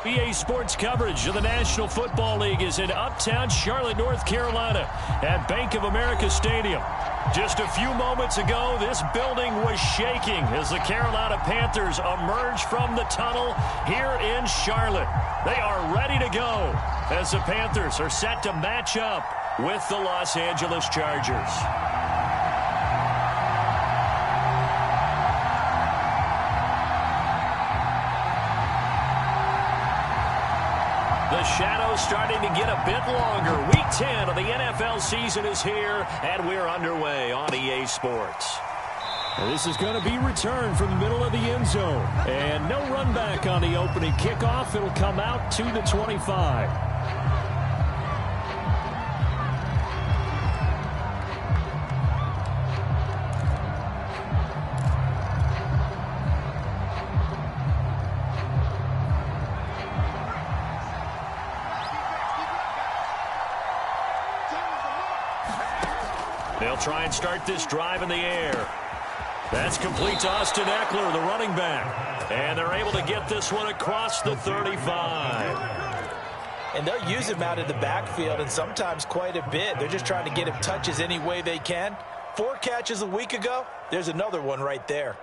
EA Sports coverage of the National Football League is in uptown Charlotte, North Carolina at Bank of America Stadium. Just a few moments ago, this building was shaking as the Carolina Panthers emerged from the tunnel here in Charlotte. They are ready to go as the Panthers are set to match up with the Los Angeles Chargers. The shadow's starting to get a bit longer. Week 10 of the NFL season is here, and we're underway on EA Sports. This is going to be returned from the middle of the end zone. And no run back on the opening kickoff. It'll come out to the 25. They'll try and start this drive in the air. That's complete to Austin Ekeler, the running back. And they're able to get this one across the 35. And they'll use him out in the backfield, and sometimes quite a bit. They're just trying to get him touches any way they can. 4 catches a week ago. There's another one right there.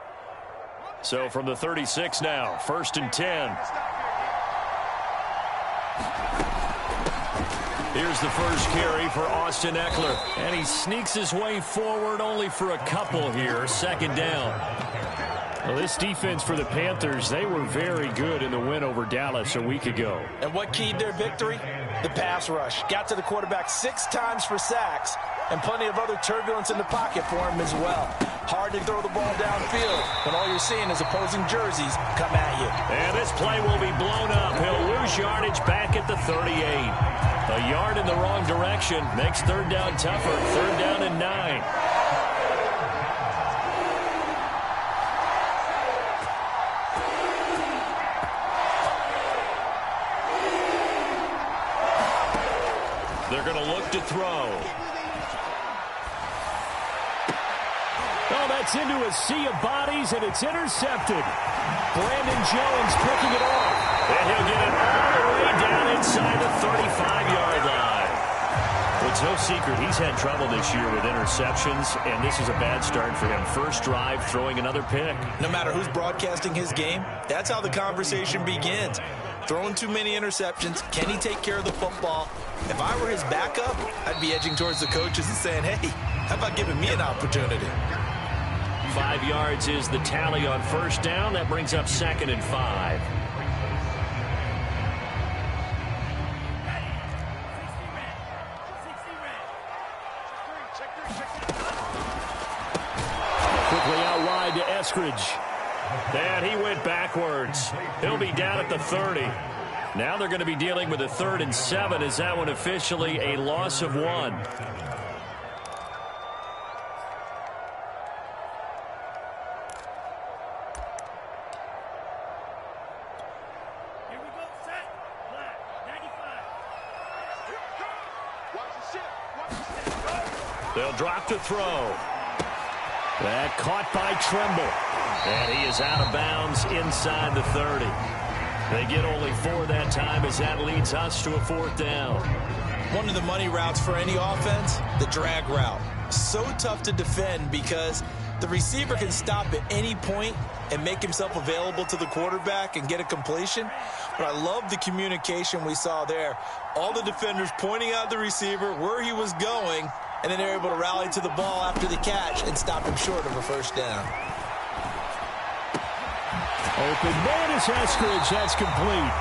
So from the 36 now, 1st and 10. Here's the first carry for Austin Ekeler. And he sneaks his way forward only for a couple here. 2nd down. Well, this defense for the Panthers, they were very good in the win over Dallas a week ago. And what keyed their victory? The pass rush. Got to the quarterback 6 times for sacks, and plenty of other turbulence in the pocket for him as well. Hard to throw the ball downfield when all you're seeing is opposing jerseys come at you. And this play will be blown up. He'll lose yardage back at the 38. A yard in the wrong direction makes 3rd down tougher. 3rd down and 9. They're going to look to throw. Oh, that's into a sea of bodies, and it's intercepted. Brandon Jones picking it off. And he'll get it all the way down inside the 35-yard line. Well, it's no secret he's had trouble this year with interceptions, and this is a bad start for him. First drive, throwing another pick. No matter who's broadcasting his game, that's how the conversation begins. Throwing too many interceptions. Can he take care of the football? If I were his backup, I'd be edging towards the coaches and saying, hey, how about giving me an opportunity? 5 yards is the tally on 1st down. That brings up 2nd and 5. Quickly out wide to Eskridge. And he went backwards. He'll be down at the 30. Now they're going to be dealing with a 3rd and 7. Is that one officially a loss of 1? They'll drop to throw. That caught by Tremble. And he is out of bounds inside the 30. They get only 4 that time as that leads us to a 4th down. One of the money routes for any offense, the drag route. So tough to defend because the receiver can stop at any point and make himself available to the quarterback and get a completion. But I love the communication we saw there. All the defenders pointing out the receiver, where he was going, and then they're able to rally to the ball after the catch and stop him short of a 1st down. Open man is Eskridge. That's complete.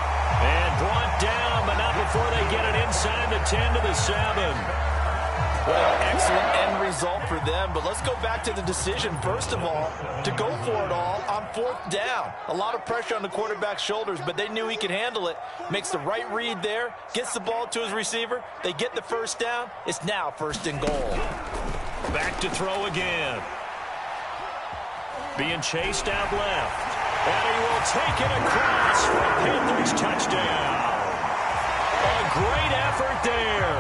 And brought down, but not before they get it inside the 10 to the 7. What an excellent end result for them. But let's go back to the decision, first of all, to go for it all on 4th down. A lot of pressure on the quarterback's shoulders, but they knew he could handle it. Makes the right read there, gets the ball to his receiver. They get the 1st down. It's now 1st and goal. Back to throw again. Being chased out left. And he will take it across for a Panthers touchdown. A great effort there.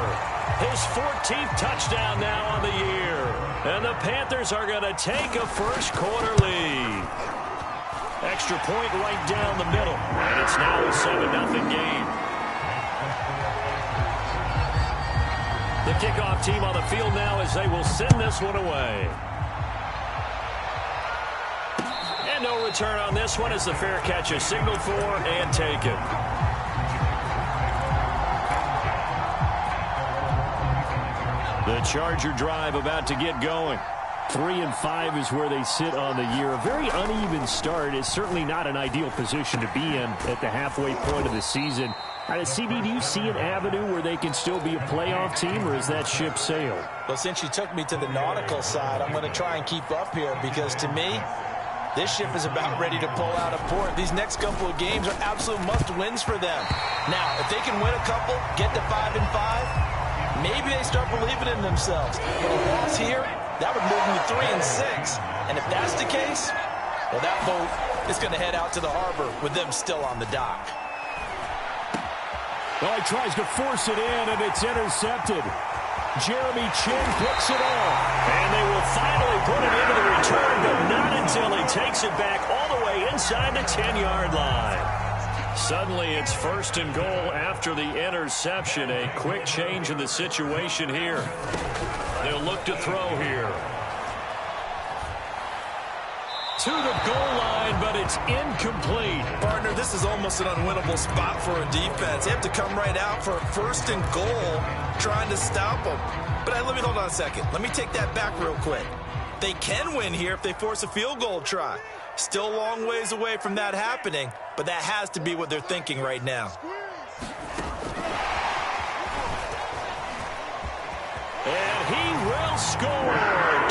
His 14th touchdown now on the year. And the Panthers are going to take a 1st quarter lead. extra point right down the middle. And it's now a 7-0 game. The kickoff team on the field now as they will send this one away. And no return on this one as the fair catch is signaled for and taken. The Charger drive about to get going. 3-5 is where they sit on the year. A very uneven start. It's certainly not an ideal position to be in at the halfway point of the season. CD, do you see an avenue where they can still be a playoff team, or is that ship sailed? Well, since you took me to the nautical side, I'm going to try and keep up here because, to me, this ship is about ready to pull out of port. These next couple of games are absolute must-wins for them. Now, if they can win a couple, get to 5-5, maybe they start believing in themselves. But a loss here, that would move them to 3-6. And if that's the case, well, that boat is going to head out to the harbor with them still on the dock. Well, he tries to force it in, and it's intercepted. Jeremy Chinn picks it off. And they will finally put it into the return, but not until he takes it back all the way inside the 10-yard line. Suddenly, it's 1st and goal after the interception. A quick change in the situation here. They'll look to throw here. To the goal line, but it's incomplete. Partner, this is almost an unwinnable spot for a defense. They have to come right out for 1st and goal, trying to stop them. But let me hold on a second. Let me take that back real quick. They can win here if they force a field goal try. Still a long ways away from that happening, but that has to be what they're thinking right now. And he will score.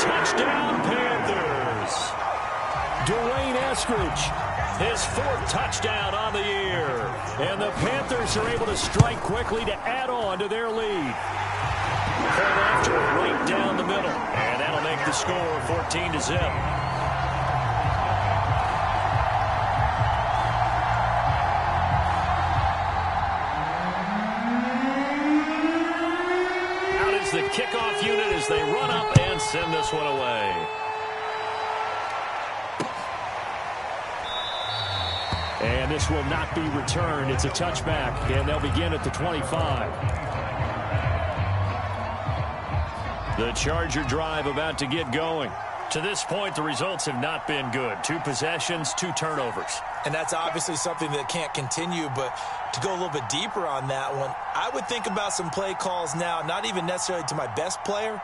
Touchdown, Panthers. Dwayne Eskridge, his 4th touchdown on the year. And the Panthers are able to strike quickly to add on to their lead. Pulled after it right down the middle. And that'll make the score 14-0. Out is the kickoff unit as they run up and send this one away. And this will not be returned. It's a touchback, and they'll begin at the 25. The Charger drive about to get going. To this point, the results have not been good. 2 possessions, 2 turnovers. And that's obviously something that can't continue, but to go a little bit deeper on that one, I would think about some play calls now, not even necessarily to my best player,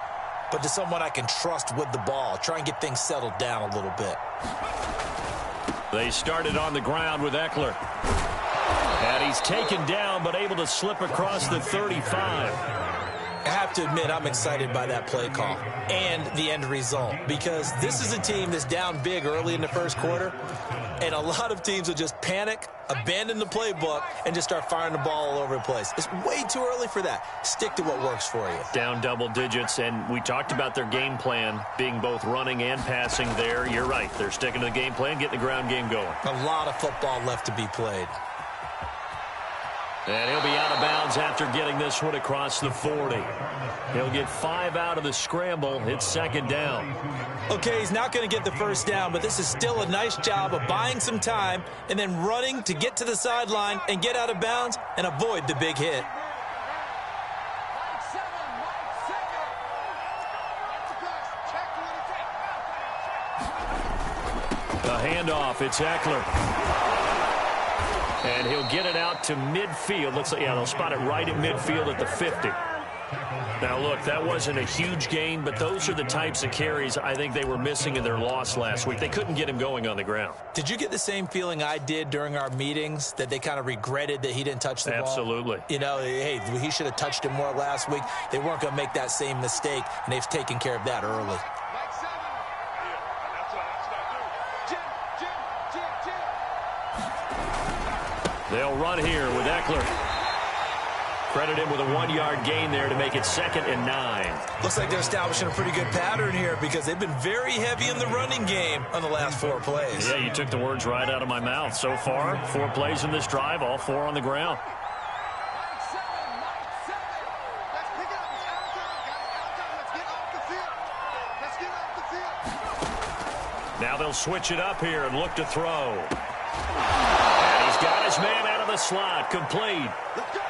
but to someone I can trust with the ball. Try and get things settled down a little bit. They started on the ground with Eckler. And he's taken down, but able to slip across the 35. I have to admit, I'm excited by that play call and the end result because this is a team that's down big early in the first quarter, and a lot of teams will just panic, abandon the playbook, and just start firing the ball all over the place. It's way too early for that. Stick to what works for you. Down double digits, and we talked about their game plan being both running and passing there. You're right. They're sticking to the game plan, getting the ground game going. A lot of football left to be played. And he'll be out of bounds after getting this one across the 40. He'll get 5 out of the scramble. It's 2nd down. Okay, he's not going to get the first down, but this is still a nice job of buying some time and then running to get to the sideline and get out of bounds and avoid the big hit. The handoff, it's Eckler. And he'll get it out to midfield. Looks like, yeah, they'll spot it right at midfield at the 50. Now, look, that wasn't a huge gain, but those are the types of carries I think they were missing in their loss last week. They couldn't get him going on the ground. Did you get the same feeling I did during our meetings, that they kind of regretted that he didn't touch the ball? Absolutely. You know, hey, he should have touched it more last week. They weren't going to make that same mistake, and they've taken care of that early. They'll run here with Eckler. Credit him with a 1-yard gain there to make it 2nd and 9. Looks like they're establishing a pretty good pattern here because they've been very heavy in the running game on the last 4 plays. Yeah, you took the words right out of my mouth. So far, 4 plays in this drive, all 4 on the ground. Now they'll switch it up here and look to throw. And he's got his man out of the slot, complete.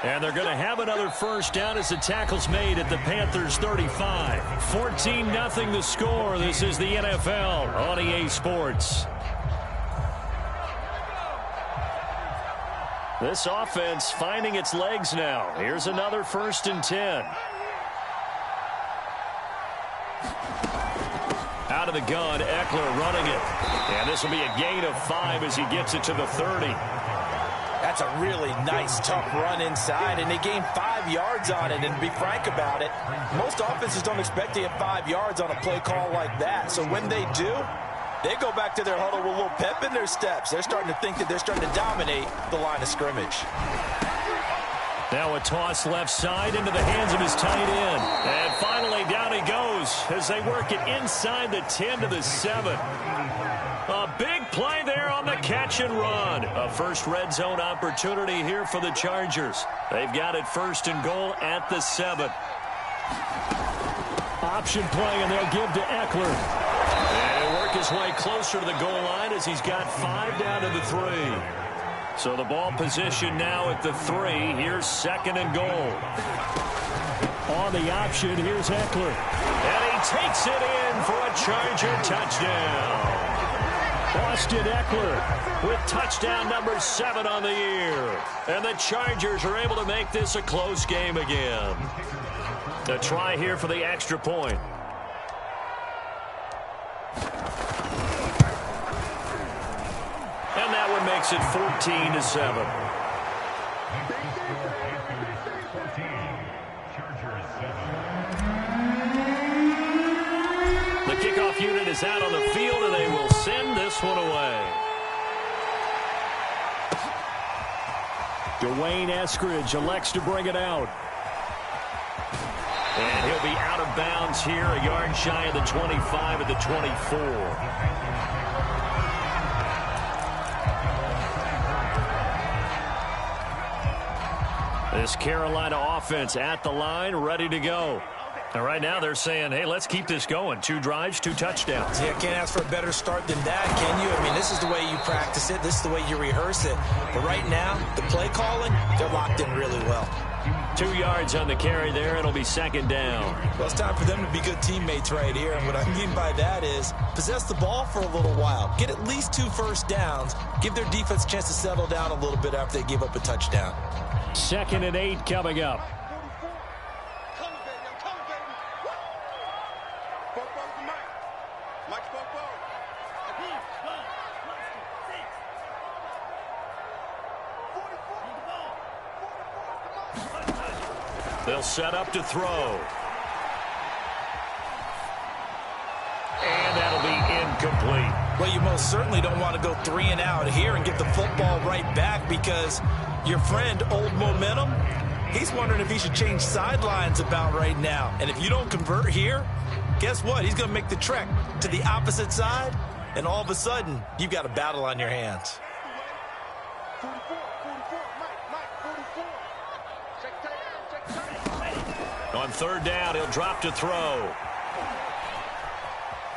And they're going to have another first down as the tackle's made at the Panthers 35. 14-0 the score. This is the NFL on EA Sports. This offense finding its legs now. Here's another 1st and 10. Out of the gun, Eckler running it. And this will be a gain of 5 as he gets it to the 30. That's a really nice, tough run inside, and they gained 5 yards on it. And to be frank about it, most offenses don't expect to get 5 yards on a play call like that. So when they do, they go back to their huddle with a little pep in their steps. They're starting to think that they're starting to dominate the line of scrimmage. Now a toss left side into the hands of his tight end. And finally down he goes as they work it inside the 10 to the 7. A big play there on the catch and run. A first red zone opportunity here for the Chargers. They've got it 1st and goal at the 7. Option play, and they'll give to Eckler. And he'll work his way closer to the goal line as he's got 5 down to the 3. So the ball position now at the 3. Here's 2nd and goal. On the option, here's Eckler. And he takes it in for a Charger touchdown. Austin Eckler with touchdown number 7 on the year. And the Chargers are able to make this a close game again. A try here for the extra point. And that one makes it 14-7. The kickoff unit is out on the field, and they will send this one away. Dwayne Eskridge elects to bring it out. And he'll be out of bounds here, a yard shy of the 25 at the 24. This Carolina offense at the line, ready to go. And right now they're saying, hey, let's keep this going. 2 drives, 2 touchdowns. Yeah, can't ask for a better start than that, can you? I mean, this is the way you practice it. This is the way you rehearse it. But right now, the play calling, they're locked in really well. 2 yards on the carry there. It'll be 2nd down. Well, it's time for them to be good teammates right here. And what I mean by that is possess the ball for a little while. Get at least 2 first downs. Give their defense a chance to settle down a little bit after they give up a touchdown. 2nd and 8 coming up. They'll set up to throw. And that'll be incomplete. Well, you most certainly don't want to go 3 and out here and get the football right back, because your friend, Old Momentum, he's wondering if he should change sidelines about right now. And if you don't convert here, guess what? He's going to make the trek to the opposite side, and all of a sudden, you've got a battle on your hands. On 3rd down, he'll drop to throw.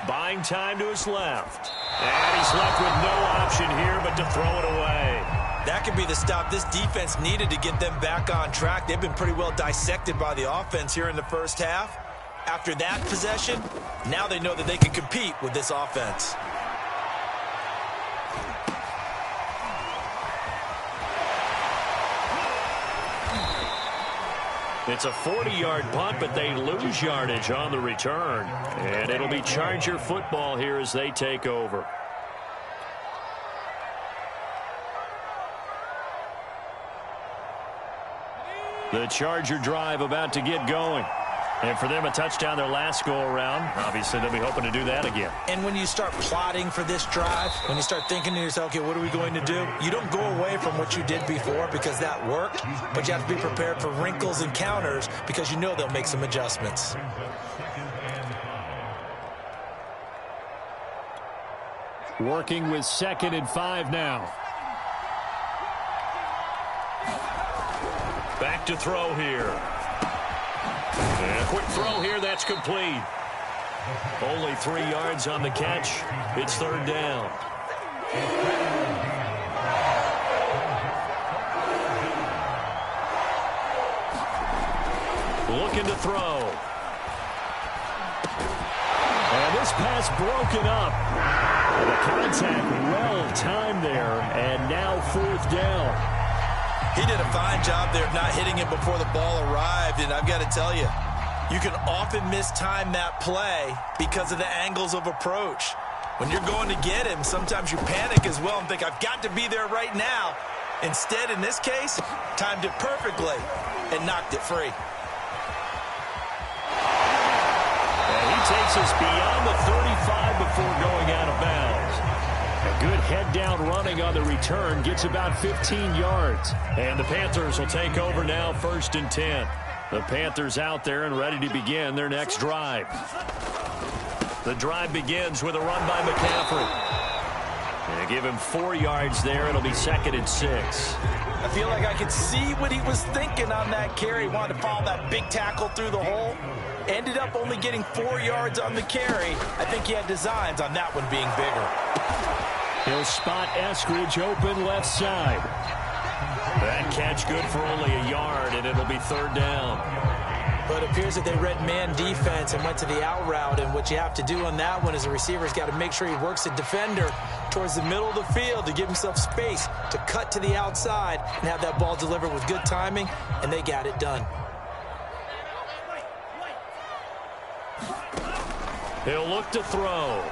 Buying time to his left. And he's left with no option here but to throw it away. That could be the stop this defense needed to get them back on track. They've been pretty well dissected by the offense here in the first half. After that possession, now they know that they can compete with this offense. It's a 40-yard punt, but they lose yardage on the return. And it'll be Charger football here as they take over. The Charger drive about to get going. And for them, a touchdown their last go-around. Obviously, they'll be hoping to do that again. And when you start plotting for this drive, when you start thinking to yourself, okay, what are we going to do? You don't go away from what you did before because that worked, but you have to be prepared for wrinkles and counters because you know they'll make some adjustments. Working with 2nd and 5 now. Back to throw here. And a quick throw here, that's complete. Only 3 yards on the catch. It's 3rd down. looking to throw. And this pass broken up. The contact well-timed there, and now 4th down. He did a fine job there of not hitting it before the ball arrived, and I've got to tell you, you can often mistime that play because of the angles of approach. When you're going to get him, sometimes you panic as well and think, I've got to be there right now. Instead, in this case, timed it perfectly and knocked it free. And he takes us beyond the 35 before going out of bounds. A good head-down running on the return gets about 15 yards. And the Panthers will take over now, 1st and 10. The Panthers out there and ready to begin their next drive. The drive begins with a run by McCaffrey. They give him 4 yards there. It'll be 2nd and 6. I feel like I could see what he was thinking on that carry. He wanted to follow that big tackle through the hole. Ended up only getting 4 yards on the carry. I think he had designs on that one being bigger. He'll spot Eskridge open left side. That catch good for only a yard, and it'll be 3rd down. But it appears that they read man defense and went to the out route, and what you have to do on that one is a receiver's got to make sure he works the defender towards the middle of the field to give himself space to cut to the outside and have that ball delivered with good timing, and they got it done. He'll look to throw.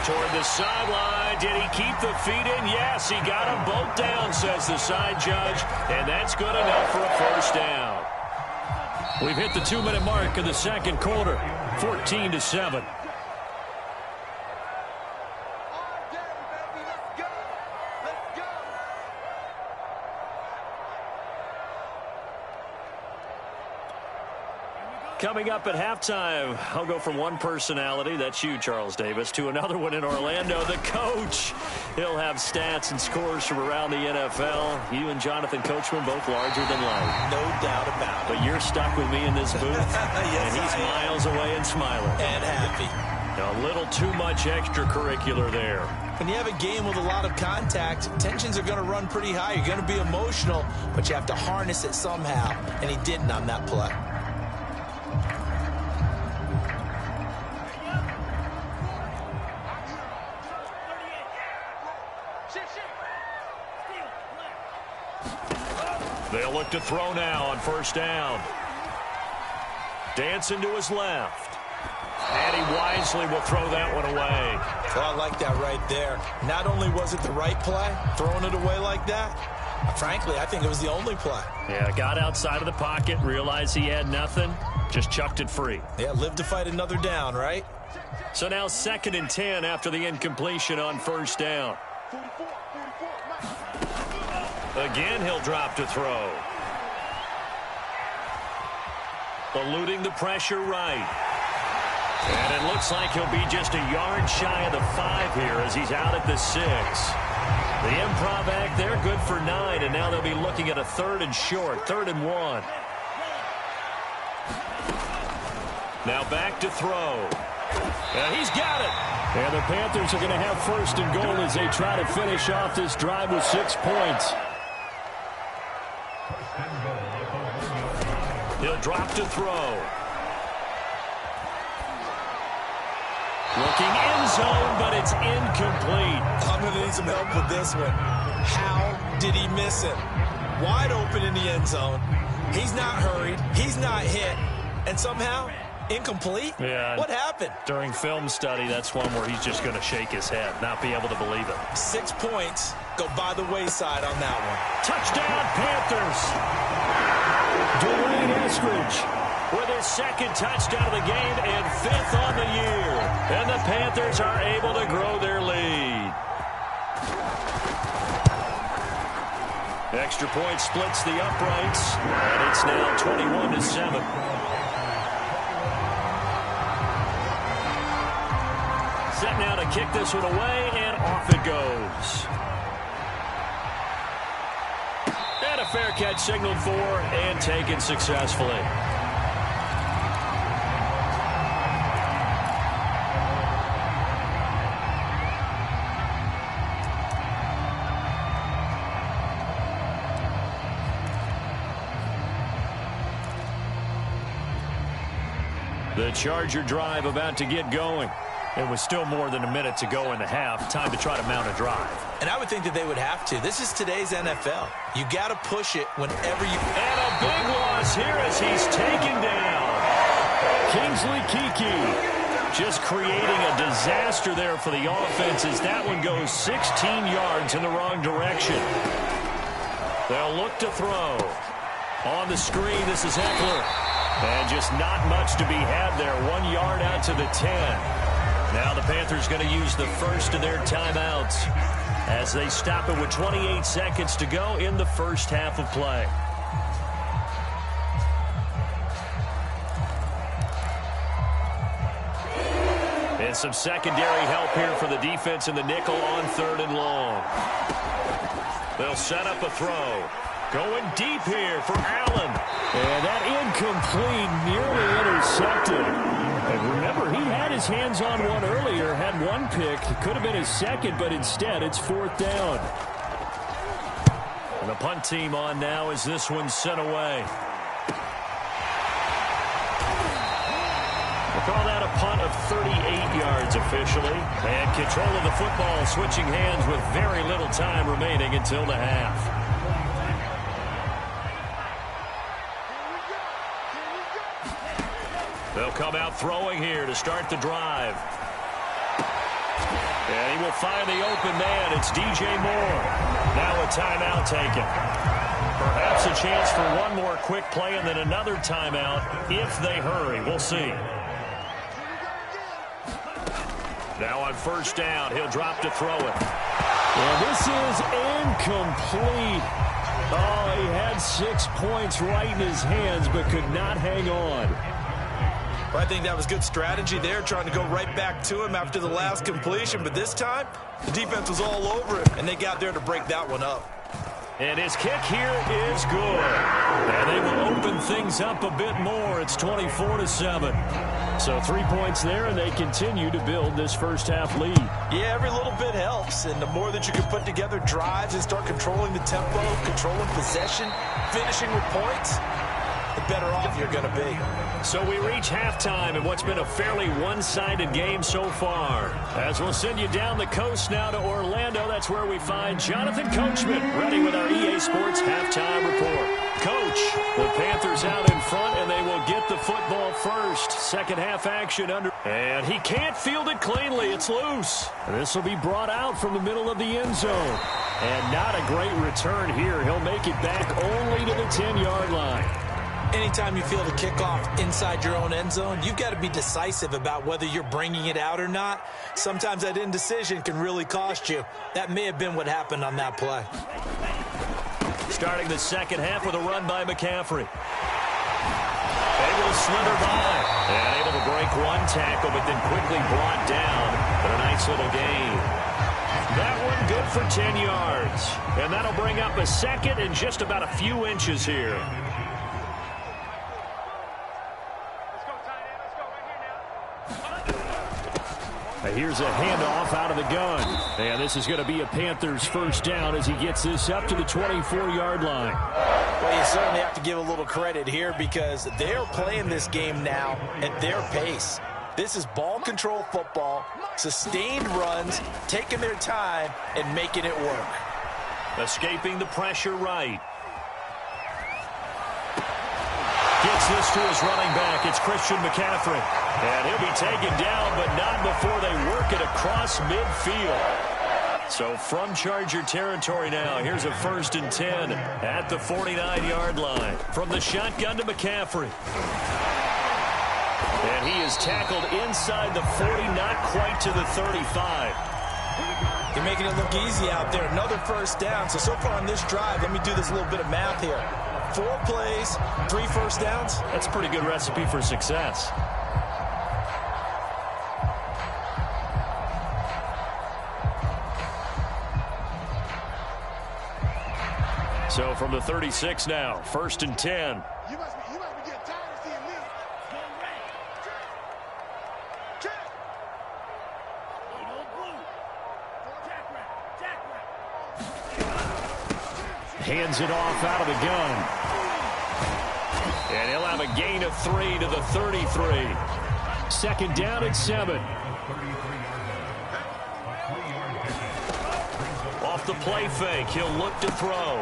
Toward the sideline. Did he keep the feet in? Yes, he got them both down, says the side judge. And that's good enough for a 1st down. We've hit the 2-minute mark in the 2nd quarter. 14-7. Coming up at halftime, I'll go from one personality, that's you, Charles Davis, to another one in Orlando, the coach. He'll have stats and scores from around the NFL. You and Jonathan Coachman both larger than life. No doubt about it. But you're stuck with me in this booth, yes, and he's miles away and smiling. And happy. A little too much extracurricular there. When you have a game with a lot of contact, tensions are going to run pretty high. You're going to be emotional, but you have to harness it somehow, and he didn't on that play. They'll look to throw now on 1st down. Dancing to his left. And he wisely will throw that one away. Well, I like that right there. Not only was it the right play, throwing it away like that, frankly, I think it was the only play. Yeah, got outside of the pocket, realized he had nothing, just chucked it free. Yeah, live to fight another down, right? So now 2nd and 10 after the incompletion on 1st down. Again, he'll drop to throw. Eluding the pressure right. And it looks like he'll be just a yard shy of the 5 here as he's out at the 6. The improv act there, good for 9, and now they'll be looking at a 3rd and short, 3rd and 1. Now back to throw. And he's got it. And the Panthers are going to have 1st and goal as they try to finish off this drive with 6 points. He'll drop to throw. Looking end zone, but it's incomplete. I'm going to need some help with this one. How did he miss him? Wide open in the end zone. He's not hurried. He's not hit. And somehow, incomplete? Yeah. What happened? During film study, that's one where he's just going to shake his head, not be able to believe it. 6 points go by the wayside on that one. Touchdown, Panthers. Dwayne Eskridge With his 2nd touchdown of the game and 5th on the year. And the Panthers are able to grow their lead. Extra point splits the uprights, and it's now 21-7. Set now to kick this one away, and off it goes. And a fair catch signaled for and taken successfully. The Charger drive about to get going. It was still more than a minute to go in the half. Time to try to mount a drive. And I would think that they would have to. This is today's NFL. You got to push it whenever you... And a big loss here as he's taken down. Kingsley Keke just creating a disaster there for the offense as that one goes 16 yards in the wrong direction. They'll look to throw. On the screen, this is Eckler. And just not much to be had there. 1 yard out to the 10. Now the Panthers going to use the first of their timeouts as they stop it with 28 seconds to go in the first half of play. And some secondary help here for the defense in the nickel on 3rd and long. They'll set up a throw. Going deep here for Allen. And that incomplete, nearly intercepted. And remember, he had his hands on one earlier, had one pick. It could have been his second, but instead it's 4th down. And the punt team on now as this one's sent away. We'll call that a punt of 38 yards officially. And control of the football switching hands with very little time remaining until the half. They'll come out throwing here to start the drive. And he will find the open man. It's DJ Moore. Now a timeout taken. Perhaps a chance for one more quick play and then another timeout if they hurry. We'll see. Now on 1st down, he'll drop to throw it. And this is incomplete. Oh, he had 6 points right in his hands but could not hang on. Well, I think that was good strategy there, trying to go right back to him after the last completion. But this time, the defense was all over him, and they got there to break that one up. And his kick here is good. And they will open things up a bit more. It's 24-7. So 3 points there, and they continue to build this first half lead. Yeah, every little bit helps. And the more that you can put together drives and start controlling the tempo, controlling possession, finishing with points, the better off you're going to be. So we reach halftime in what's been a fairly one-sided game so far. As we'll send you down the coast now to Orlando, that's where we find Jonathan Coachman ready with our EA Sports halftime report. Coach, the Panthers out in front, and they will get the football first. Second half action under. And he can't field it cleanly. It's loose. This will be brought out from the middle of the end zone. And not a great return here. He'll make it back only to the 10-yard line. Anytime you field a kickoff inside your own end zone, you've got to be decisive about whether you're bringing it out or not. Sometimes that indecision can really cost you. That may have been what happened on that play. Starting the second half with a run by McCaffrey. Able to slither by. And able to break one tackle, but then quickly brought down. But a nice little gain. That one good for 10 yards. And that'll bring up a second and just about a few inches here. Here's a handoff out of the gun. And this is going to be a Panthers first down as he gets this up to the 24-yard line. Well, you certainly have to give a little credit here because they're playing this game now at their pace. This is ball control football, sustained runs, taking their time, and making it work. Escaping the pressure right. Gets this to his running back. It's Christian McCaffrey. And he'll be taken down, but not before they work it across midfield. So from Charger territory now, here's a 1st and 10 at the 49-yard line. From the shotgun to McCaffrey. And he is tackled inside the 40, not quite to the 35. You're making it look easy out there. Another first down. So far on this drive, let me do this little bit of math here. 4 plays, 3 first downs. That's a pretty good recipe for success. So from the 36 now, 1st and 10. You must be getting tired of seeing this. Hands it off out of the gun. And he'll have a gain of 3 to the 33. second down and 7. Off the play fake, he'll look to throw.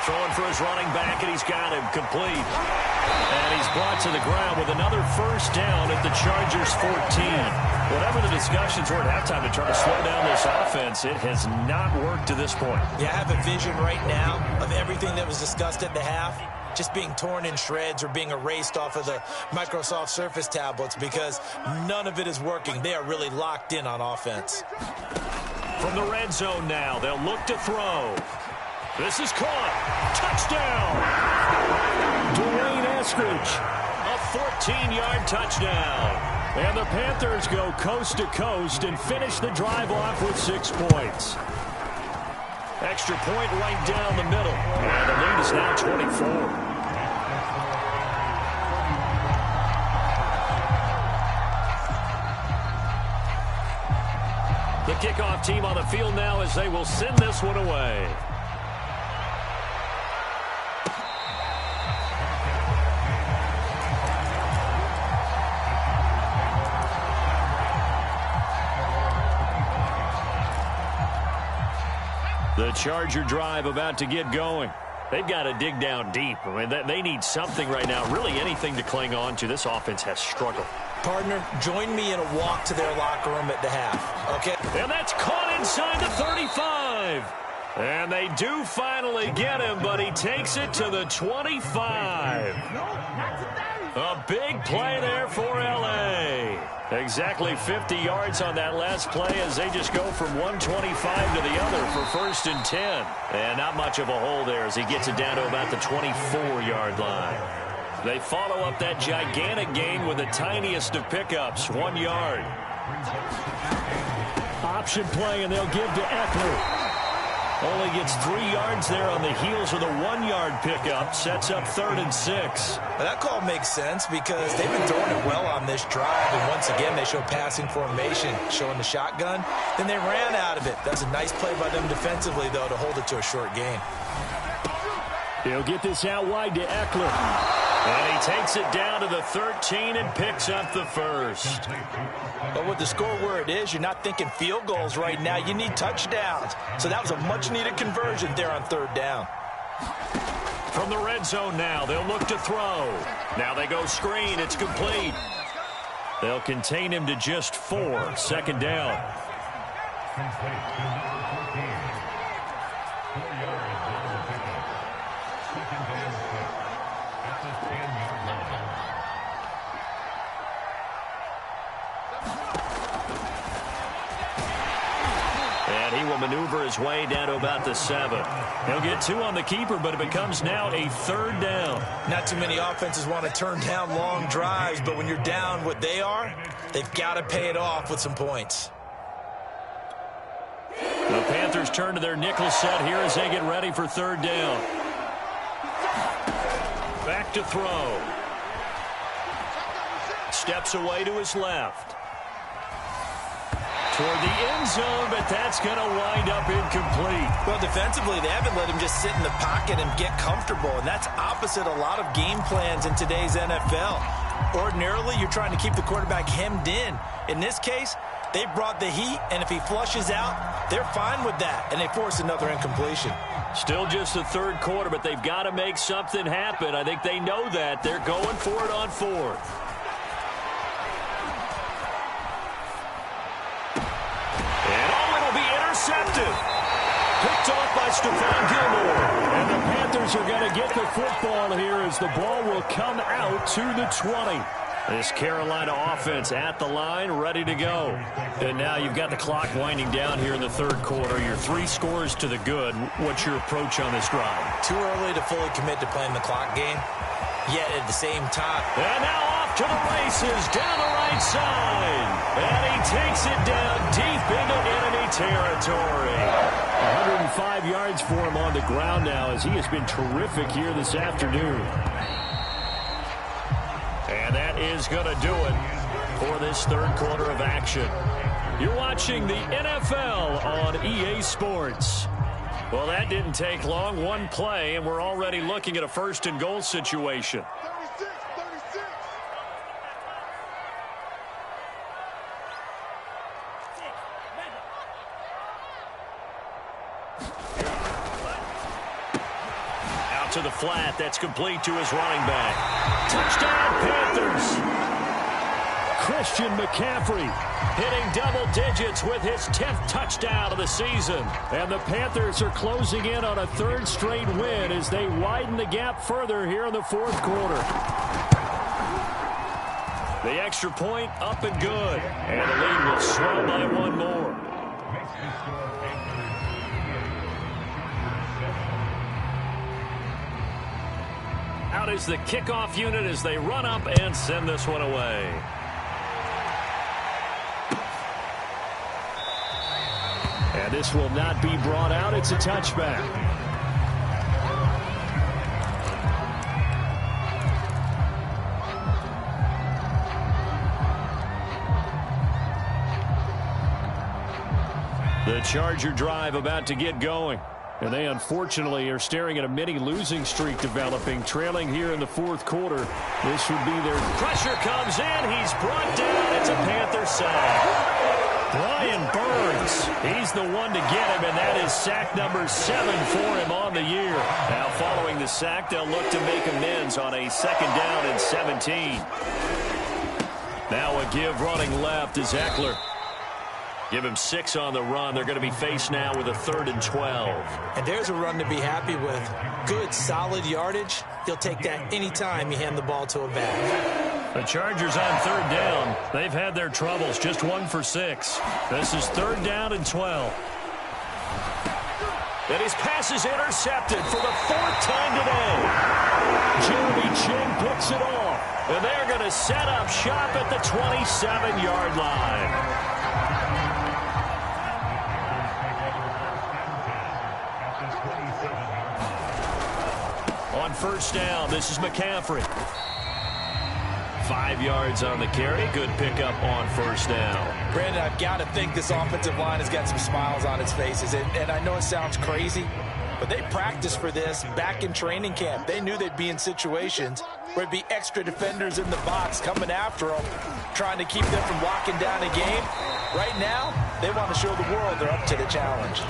Throwing for his running back, and he's got him complete. And he's brought to the ground with another first down at the Chargers' 14. Whatever the discussions were at halftime to try to slow down this offense, it has not worked to this point. Yeah, I have a vision right now of everything that was discussed at the half just being torn in shreds or being erased off of the Microsoft Surface tablets because none of it is working. They are really locked in on offense. From the red zone now, they'll look to throw. This is caught. Touchdown! Dwayne Eskridge. A 14-yard touchdown. And the Panthers go coast to coast and finish the drive off with 6 points. Extra point right down the middle. And the lead is now 24. The kickoff team on the field now as they will send this one away. The Charger drive about to get going. They've got to dig down deep. I mean, they need something right now, really anything to cling on to. This offense has struggled. Partner, join me in a walk to their locker room at the half, okay? And that's caught inside the 35. And they do finally get him, but he takes it to the 25. A big play there for L.A. Exactly 50 yards on that last play as they just go from 125 to the other for 1st and 10. And not much of a hole there as he gets it down to about the 24-yard line. They follow up that gigantic gain with the tiniest of pickups, 1 yard. Option play, and they'll give to Eckler. Only gets 3 yards there on the heels of the 1-yard pickup. Sets up 3rd and 6. Well, that call makes sense because they've been throwing it well on this drive. And once again, they show passing formation, showing the shotgun. Then they ran out of it. That's a nice play by them defensively, though, to hold it to a short gain. He'll get this out wide to Eckler. And he takes it down to the 13 and picks up the first. But with the score where it is, you're not thinking field goals right now. You need touchdowns. So that was a much-needed conversion there on 3rd down. From the red zone now, they'll look to throw. Now they go screen. It's complete. They'll contain him to just 4. 2nd down. And he will maneuver his way down to about the 7. He'll get 2 on the keeper, but it becomes now a 3rd down. Not too many offenses want to turn down long drives, but when you're down what they are, they've got to pay it off with some points. The Panthers turn to their nickel set here as they get ready for 3rd down. Back to throw. Steps away to his left. Toward the end zone, but that's going to wind up incomplete. Well, defensively, they haven't let him just sit in the pocket and get comfortable, and that's opposite a lot of game plans in today's NFL. Ordinarily, you're trying to keep the quarterback hemmed in. In this case, they brought the heat, and if he flushes out, they're fine with that, and they force another incompletion. Still just the 3rd quarter, but they've got to make something happen. I think they know that. They're going for it on 4th. Intercepted. Picked off by Stephon Gilmore. And the Panthers are going to get the football here as the ball will come out to the 20. This Carolina offense at the line, ready to go. And now you've got the clock winding down here in the 3rd quarter. Your 3 scores to the good. What's your approach on this drive? Too early to fully commit to playing the clock game. Yet at the same time. And now off to the races down the right side. And he takes it down deep into enemy territory. 105 yards for him on the ground now as he has been terrific here this afternoon. And that is going to do it for this 3rd quarter of action. You're watching the NFL on EA Sports. Well, that didn't take long. 1 play, and we're already looking at a 1st and goal situation. out to the flat. That's complete to his running back. Touchdown, Panthers. Christian McCaffrey Hitting double digits with his 10th touchdown of the season. And the Panthers are closing in on a third straight win as they widen the gap further here in the fourth quarter. The extra point up and good. And the lead will swell by one more. Out is the kickoff unit as they run up and send this one away. And this will not be brought out. It's a touchback. The Charger drive about to get going. And they unfortunately are staring at a mini losing streak developing, trailing here in the fourth quarter. This would be their... Pressure comes in. He's brought down. It's a Panther sack. Brian Burns, he's the one to get him, and that is sack number 7 for him on the year. Now following the sack, they'll look to make amends on a 2nd down and 17. Now a give running left is Eckler. Give him 6 on the run. They're going to be faced now with a 3rd and 12. And there's a run to be happy with. Good, solid yardage. You'll take that anytime you hand the ball to a back. The Chargers on 3rd down. They've had their troubles. Just 1 for 6. This is 3rd down and 12. And his pass is intercepted for the 4th time today. Jeremy Chinn picks it off. And they're going to set up shop at the 27-yard line. On 1st down, this is McCaffrey. 5 yards on the carry. Good pickup on 1st down. Brandon, I've got to think this offensive line has got some smiles on its faces. And I know it sounds crazy, but they practiced for this back in training camp. They knew they'd be in situations where it'd be extra defenders in the box coming after them, trying to keep them from locking down a game. Right now, they want to show the world they're up to the challenge.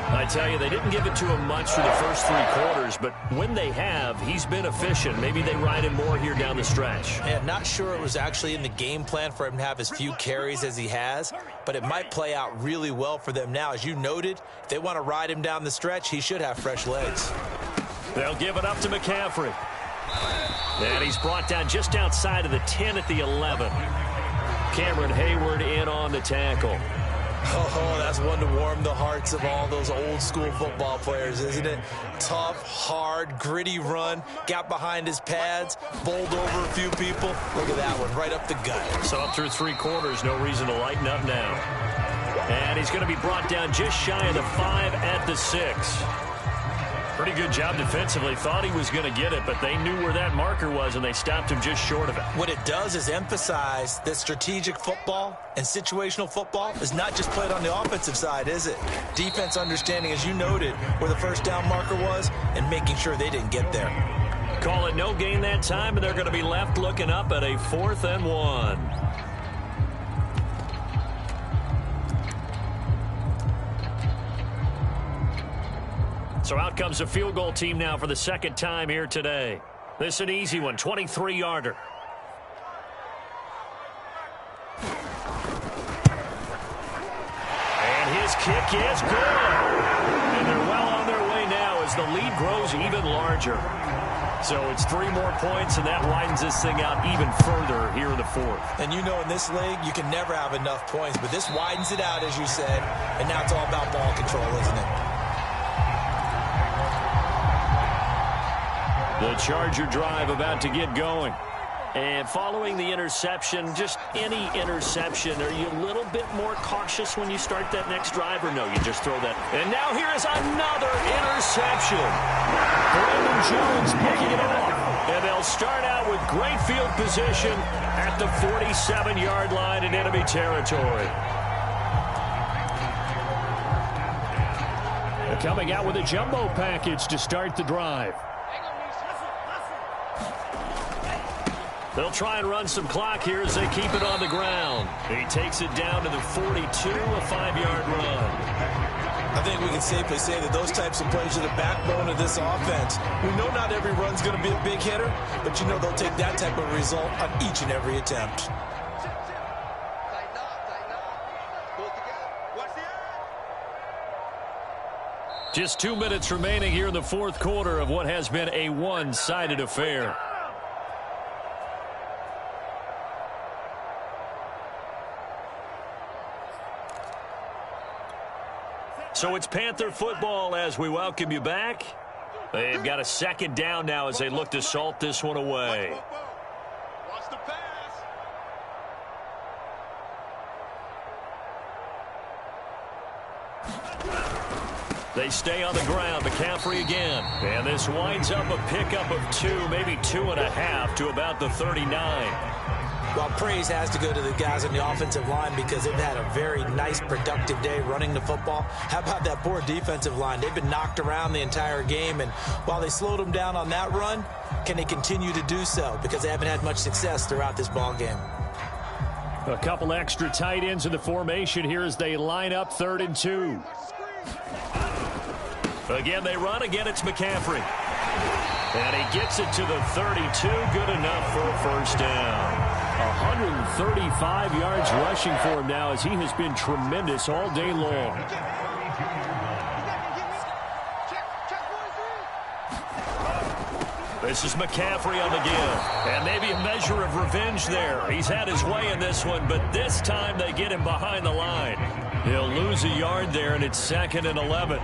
I tell you, they didn't give it to him much for the first 3 quarters, but when they have, he's been efficient. Maybe they ride him more here down the stretch. And not sure it was actually in the game plan for him to have as few carries as he has, but it might play out really well for them now. As you noted, if they want to ride him down the stretch, he should have fresh legs. They'll give it up to McCaffrey. And he's brought down just outside of the 10 at the 11. Cameron Hayward in on the tackle. Oh, that's one to warm the hearts of all those old school football players, isn't it? Tough, hard, gritty run. Got behind his pads, bowled over a few people. Look at that one, right up the gut. So up through 3 quarters, no reason to lighten up now. And he's going to be brought down just shy of the 5 at the 6. Pretty good job defensively. Thought he was going to get it, but they knew where that marker was, and they stopped him just short of it. What it does is emphasize that strategic football and situational football is not just played on the offensive side, is it? Defense understanding, as you noted, where the 1st down marker was and making sure they didn't get there. Call it no gain that time, and they're going to be left looking up at a 4th and 1. So out comes a field goal team now for the 2nd time here today. This is an easy one, 23-yarder. And his kick is good. And they're well on their way now as the lead grows even larger. So it's 3 more points, and that widens this thing out even further here in the 4th. And you know in this league, you can never have enough points, but this widens it out, as you said, and now it's all about ball control, isn't it? The Charger drive about to get going. And following the interception, just any interception, are you a little bit more cautious when you start that next drive, or no, you just throw that? And now here is another interception. Brandon Jones picking it off. And they'll start out with great field position at the 47-yard line in enemy territory. They're coming out with a jumbo package to start the drive. They'll try and run some clock here as they keep it on the ground. He takes it down to the 42, a 5-yard run. I think we can safely say that those types of plays are the backbone of this offense. We know not every run's going to be a big hitter, but you know they'll take that type of result on each and every attempt. Just 2 minutes remaining here in the fourth quarter of what has been a one-sided affair. So it's Panther football as we welcome you back. They've got a second down now as they look to salt this one away. Watch the pass. They stay on the ground. McCaffrey again. And this winds up a pickup of 2, maybe 2.5 to about the 39. Well, praise has to go to the guys on the offensive line because they've had a very nice, productive day running the football. How about that poor defensive line? They've been knocked around the entire game, and while they slowed them down on that run, can they continue to do so? Because they haven't had much success throughout this ball game. A couple extra tight ends in the formation here as they line up 3rd and 2. Again, they run. Again, it's McCaffrey. And he gets it to the 32. Good enough for a first down. 135 yards rushing for him now as he has been tremendous all day long. This is McCaffrey on the give. And maybe a measure of revenge there. He's had his way in this one, but this time they get him behind the line. He'll lose a yard there, and it's 2nd and 11.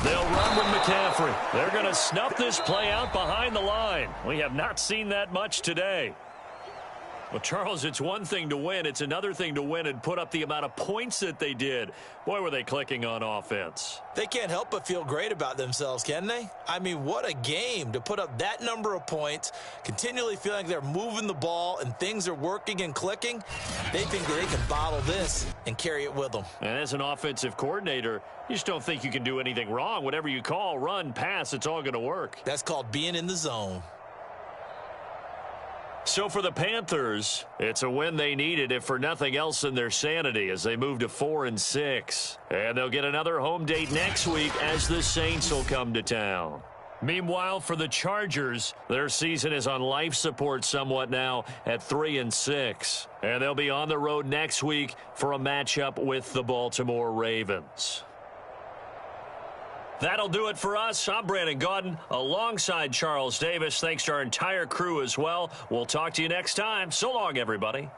They'll run with McCaffrey. They're going to snuff this play out behind the line. We have not seen that much today. Well, Charles, it's one thing to win. It's another thing to win and put up the amount of points that they did. Boy, were they clicking on offense. They can't help but feel great about themselves, can they? I mean, what a game to put up that number of points, continually feeling like they're moving the ball and things are working and clicking. They think that they can bottle this and carry it with them. And as an offensive coordinator, you just don't think you can do anything wrong. Whatever you call, run, pass, it's all going to work. That's called being in the zone. So for the Panthers, it's a win they needed, if for nothing else than their sanity, as they move to 4-6. And they'll get another home date next week as the Saints will come to town. Meanwhile, for the Chargers, their season is on life support somewhat now at 3-6. And they'll be on the road next week for a matchup with the Baltimore Ravens. That'll do it for us. I'm Brandon Gaudin alongside Charles Davis. Thanks to our entire crew as well. We'll talk to you next time. So long, everybody.